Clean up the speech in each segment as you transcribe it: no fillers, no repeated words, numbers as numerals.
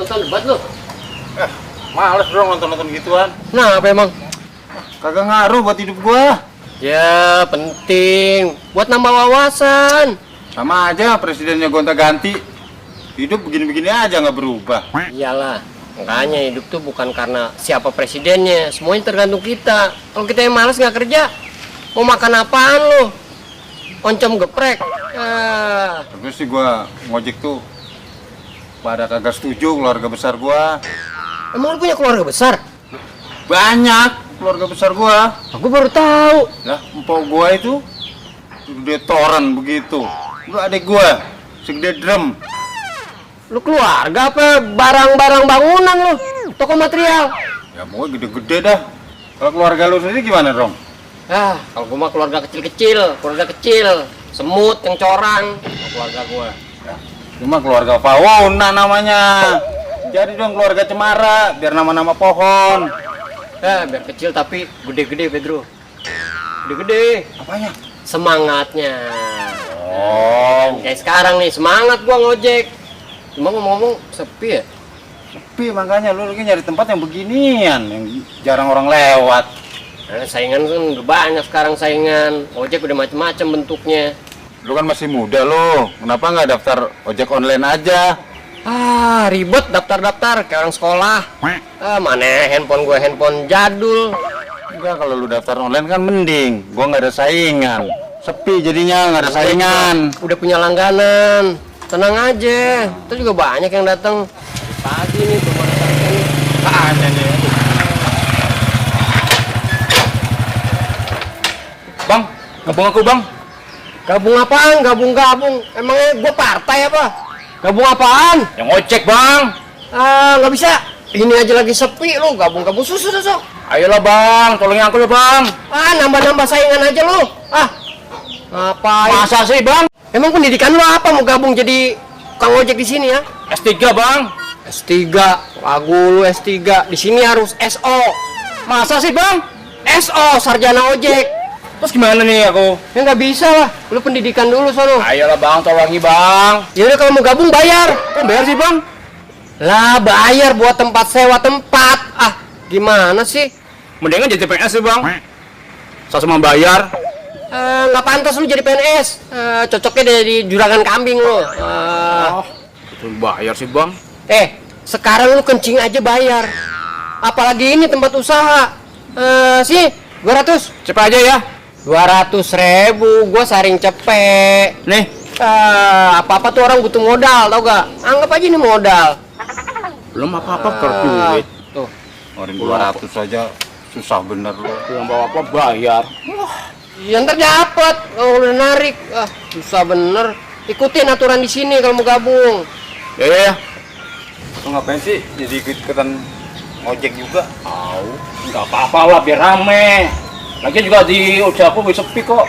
nonton debat lu? Males bro nonton gituan. Nah, apa emang? Kagak ngaruh buat hidup gua. Ya, penting. Buat nambah wawasan. Sama aja presidennya gonta-ganti. Hidup begini-begini aja nggak berubah. Iyalah, makanya hidup tuh bukan karena siapa presidennya. Semuanya tergantung kita. Kalau kita yang malas nggak kerja, mau makan apaan lu? Oncom geprek. Terus sih gua ngojek tuh pada kagak setuju keluarga besar gua. Emang lu punya keluarga besar? Banyak keluarga besar gua. Aku baru tahu. Lah, empok gua itu gede toren begitu. Lu adik gua segede drum. Lu keluarga apa barang-barang bangunan lu? Toko material. Ya mau gede-gede dah. Kalau keluarga lu sendiri gimana, Rom? Kalau gua mah keluarga kecil. Semut yang corang. Keluarga gua. Cuma keluarga fauna namanya. Jadi dong keluarga cemara biar nama-nama pohon. Biar kecil tapi gede-gede, Pedro. Gede-gede. Apanya? Semangatnya. Oh, Kayak sekarang nih, semangat gua ngojek. Cuma ngomong-ngomong sepi ya? sepi makanya lu lagi nyari tempat yang beginian yang jarang orang lewat. Saingan kan udah banyak sekarang saingan. Ojek udah macem-macem bentuknya. Lu kan masih muda lu, kenapa nggak daftar ojek online aja? Ribet daftar-daftar kayak orang sekolah. Mana handphone gue handphone jadul. Enggak, kalau lu daftar online kan mending, gua nggak ada saingan. Sepi jadinya, nggak ada saingan. Udah punya langganan. Tenang aja, itu juga banyak yang datang. Pagi nih tuh mana nih. Ada nih. Bang, gabung aku bang. Gabung apaan? Gabung. Emangnya gue partai apa? Gabung apaan? Yang ojek bang. Nggak bisa. Ini aja lagi sepi lu, gabung susu. Ayolah bang, tolongin aku ya bang. Nambah saingan aja lu. Ngapain? Masa sih bang? Emang pendidikan lu apa mau gabung jadi tukang ojek di sini ya? S3 bang. S3, lagu lu S3. Di sini harus SO. Masa sih bang? SO, sarjana ojek. Terus gimana nih aku? Ya nggak bisa lah, lu pendidikan dulu sono. Ayolah bang, tolongi bang. Yaudah kalau mau gabung bayar. Kok bayar sih bang? Lah bayar buat tempat sewa tempat. Gimana sih? Mendingan jadi PNS sih bang. Sama bayar. Nggak pantas lu jadi PNS. Cocoknya dari juragan kambing lu. Itu bayar sih bang. Sekarang lu kencing aja bayar. Apalagi ini tempat usaha. Sih 200. Cepet aja ya. 200.000, gua saring cepet. Nih. Apa-apa tuh orang butuh modal, tau gak? Anggap aja ini modal. Belum apa-apa duit. Tuh. Ngeluarin 200 aja susah bener loh. Yang bawa apa bayar. Ya ntar dapet, kalau udah narik. Susah bener. Ikutin aturan di sini kalau mau gabung. Ya. Lu ngapain sih jadi ikut-ikutan ngojek juga? Enggak apa-apa lah biar rame. Lagi juga di ojek aku sepi kok.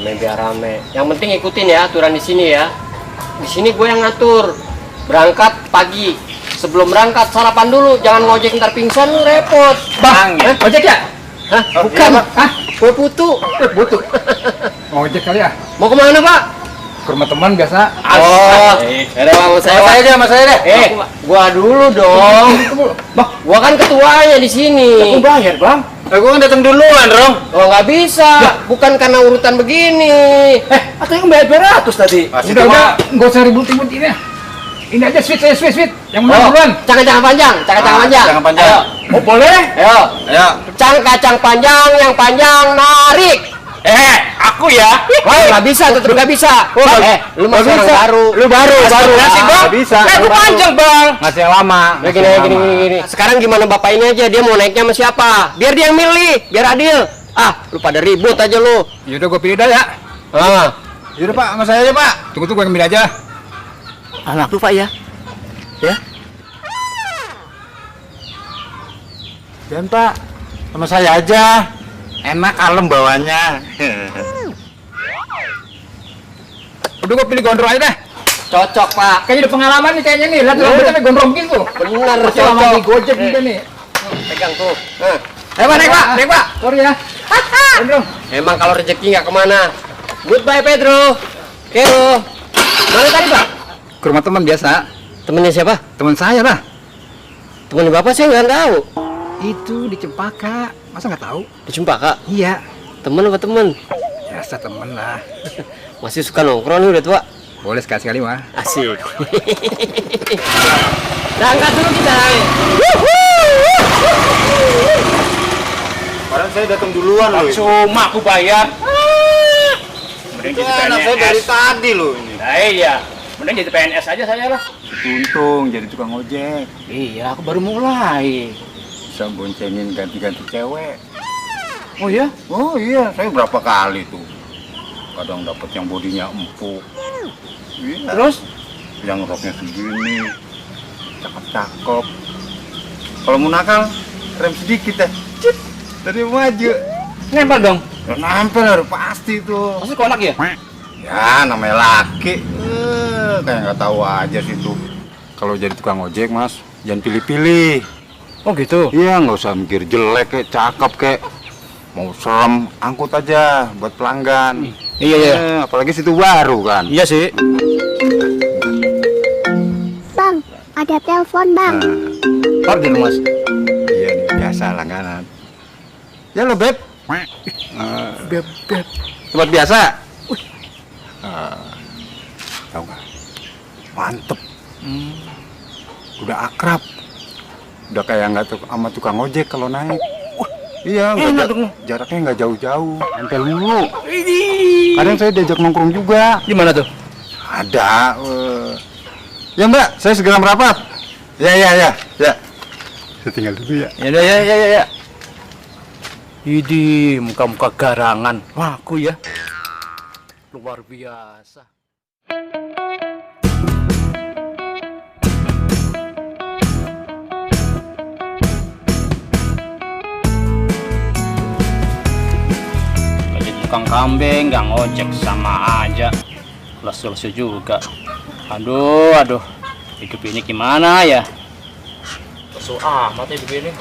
Biar rame. Yang penting ikutin ya aturan di sini ya. Di sini gue yang ngatur. Berangkat pagi. Sebelum berangkat sarapan dulu. Jangan ngojek ntar pingsan lu repot. Bang, ojek ya? Bukan. Gue putu. Butuh. Ojek kali ya? Mau kemana pak? Ke rumah teman biasa. Ada sama saya aja, mas saya deh. Gua dulu dong. Bang, Gua kan ketuanya di sini. aku bayar, Bang. Gua kan datang duluan, Rong. Oh nggak bisa, bukan karena urutan begini. Atau yang bayar 200 tadi. Udah, enggak usah ribut-ribut ini. Ini aja sweet. Yang menang duluan. Kacang panjang. Jangan panjang. Oh, boleh? Ayo. Kacang panjang, yang panjang narik. Aku ya. Nggak bisa, tetep nggak bisa. Lu masih orang baru. Lu baru. Ngasih, Bang. Nggak bisa. Gua panjang, Bang. Ngasih yang lama. Gini. Sekarang gimana bapak ini aja, dia mau naiknya sama siapa? Biar dia yang milih, biar adil. Lu pada ribut aja lu. Yaudah, gue pilih dah ya. Yaudah Pak, sama saya aja Pak. Tunggu gue yang pilih aja. Anak lu Pak ya? Dan Pak, sama saya aja. Enak kalem bawanya. Udah gue pilih gondrong aja dah. Cocok Pak. Kayaknya udah pengalaman nih kayaknya nih. Lihat rambutnya gondrong gitu. Benar, Masih lama di cocok. Gojek juga nih. Pegang tuh. Naik Pak. Sorry ya. Gondrong. Emang kalau rezeki nggak kemana. Goodbye Pedro. Kero. Mana tadi Pak? Ke rumah teman biasa. Temennya siapa? Teman saya lah. Temennya bapak saya nggak tahu. Itu di Cempaka. Masa nggak tahu? Di Cempaka. Iya. Temen apa temen? Biasa temen lah. Masih suka nongkrong nih udah tua. Boleh sekali-sekali mah. Asik. Berangkat dulu kita. Padahal saya datang duluan loh. Cuma aku bayar. Mending Itu jadi anak saya PNS. dari tadi loh ini. Nah, iya. Mending jadi PNS aja saya lah. Untung jadi tukang ojek. Iya, aku baru mulai. Bisa boncengin ganti-ganti cewek. Oh iya? Oh iya, saya berapa kali tuh. Kadang dapet yang bodinya empuk. Iya. Terus? Yang roknya segini. Cakep-cakep. Kalau mau nakal, rem sedikit deh. Cip, tadi maju. Nempel dong. Ya, nempel harus pasti tuh. Masih konak ya? Ya, namanya laki. Kayak nggak tahu aja sih tuh. Kalau jadi tukang ojek, Mas, jangan pilih-pilih. Oh gitu. Iya, nggak usah mikir jelek kayak cakep kayak mau serem, angkut aja buat pelanggan. Iya, iya. Apalagi situ baru kan. Iya sih. Bang, ada telepon bang. Nah, Order Mas. iya nih, biasa langganan. Ya lo, Beb. Beb. Tempat biasa. Tahu nggak? Mantep. Udah akrab. Udah kayak nggak tuh sama tukang ojek kalau naik. Iya, nggak enak dong. jaraknya nggak jauh-jauh. Nempel mulu. Kadang saya diajak nongkrong juga. Di mana tuh? Ada. Ya Mbak, saya segera merapat. Ya. Saya tinggal dulu ya. Ya. Idi, muka-muka garangan. Wah, aku ya. Luar biasa. Jadi tukang kambing, gang ojek sama aja. Lesu-lesu juga. Aduh. Hidup ini gimana ya? Lesu amat hidup ini.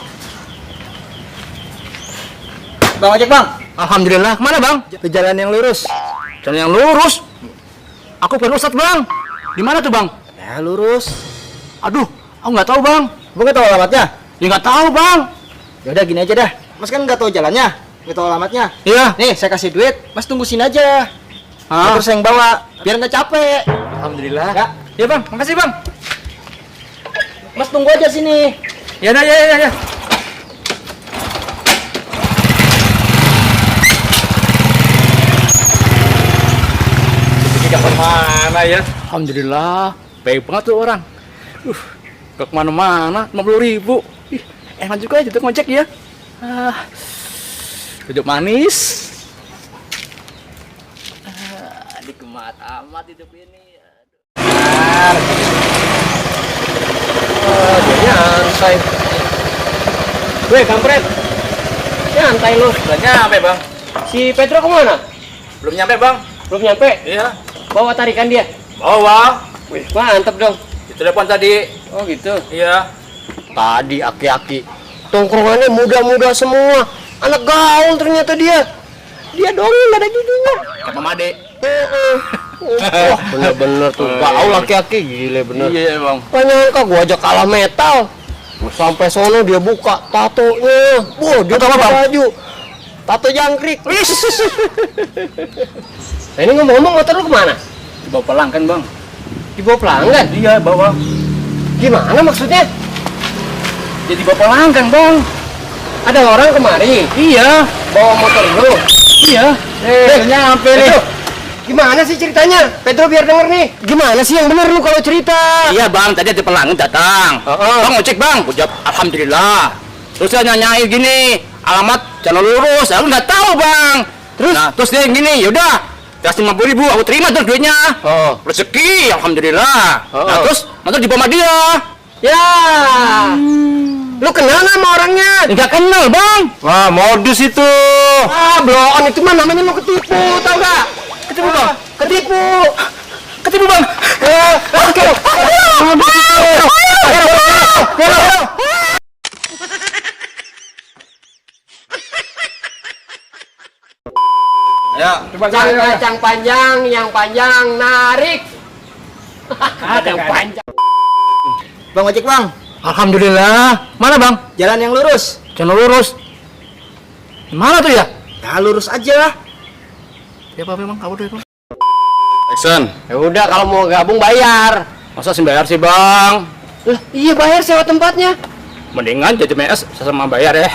Bang ojek bang. Alhamdulillah. Kemana bang? Ke jalan yang lurus. Jalan yang lurus? Aku bukan ustadz bang. Di mana tuh bang? Ya lurus. Aduh, aku nggak tahu bang. Bang nggak tahu alamatnya? Ya nggak tahu bang. Ya udah gini aja dah. Mas kan nggak tahu jalannya, nggak tahu alamatnya. Iya. Nih saya kasih duit. Mas tunggu sini aja. Terus yang bawa, biar nggak capek. Alhamdulillah. Ya, ya bang. Makasih bang. Mas tunggu aja sini. Ya. Tidak kemana ya? Alhamdulillah, baik banget tuh orang. Gak kemana-mana, 50.000. Ih, enak juga ya tukang ojek ya. Duduk manis. Dikemat amat hidup ini. Dia nyantai. Weh, kampret. Nyantai lu. Udah nyampe bang. Si Petro kemana? Belum nyampe bang. Belum nyampe? Iya. Bawa tarikan dia. Bawa. Wih, mantep dong. Di telepon tadi. Oh gitu. Iya. Tadi aki-aki. Tongkrongannya muda-muda semua. Anak gaul ternyata dia. Dia doang yang gak ada giginya. Kayak Made. Wah, bener-bener tuh gaul laki-laki, gile bener. Iya bang. Gak nyangka gua aja kalah metal. Sampai sono dia buka tatonya. Wah, dia Tato apa, pakai Bang? baju. Tato jangkrik. Nah, ini ngomong-ngomong motor lu kemana? Dibawa pelanggan bang. Dibawa pelanggan? Iya bawa. Gimana maksudnya? Jadi bawa pelanggan bang. Ada orang kemari Iya. bawa motor lu. Iya. Nyampe nih. Pedro, gimana sih ceritanya? Pedro biar denger nih. Gimana sih yang bener lu kalau cerita? Iya bang, tadi ada pelanggan datang. Bang ojek bang, ucap alhamdulillah. Terus dia nanyain gini, alamat jalan lurus. Aku nggak tahu bang. Terus? Nah, terus dia gini, yaudah, kasih 50.000, aku terima tuh duitnya. Oh. Rezeki, alhamdulillah. Nah, terus nanti dibawa sama dia. Ya. Lu kenal nggak sama orangnya? Nggak kenal bang. Wah, modus itu. Ah, bloon itu mah namanya lu ketipu, tau gak? Ketipu bang? Ketipu. Ketipu bang. Oke. Ya, Coba Kacang panjang, yang panjang narik. Kacang panjang. Bang ojek bang, Alhamdulillah. Mana bang? jalan yang lurus. Jalan lurus. Mana tuh ya? Ya lurus aja. Ya apa bang? Kamu deh bang. Action. Ya udah kalau mau gabung bayar. Masa sih bayar sih bang? Lah, iya bayar sewa tempatnya. Mendingan jadi MS sama bayar ya.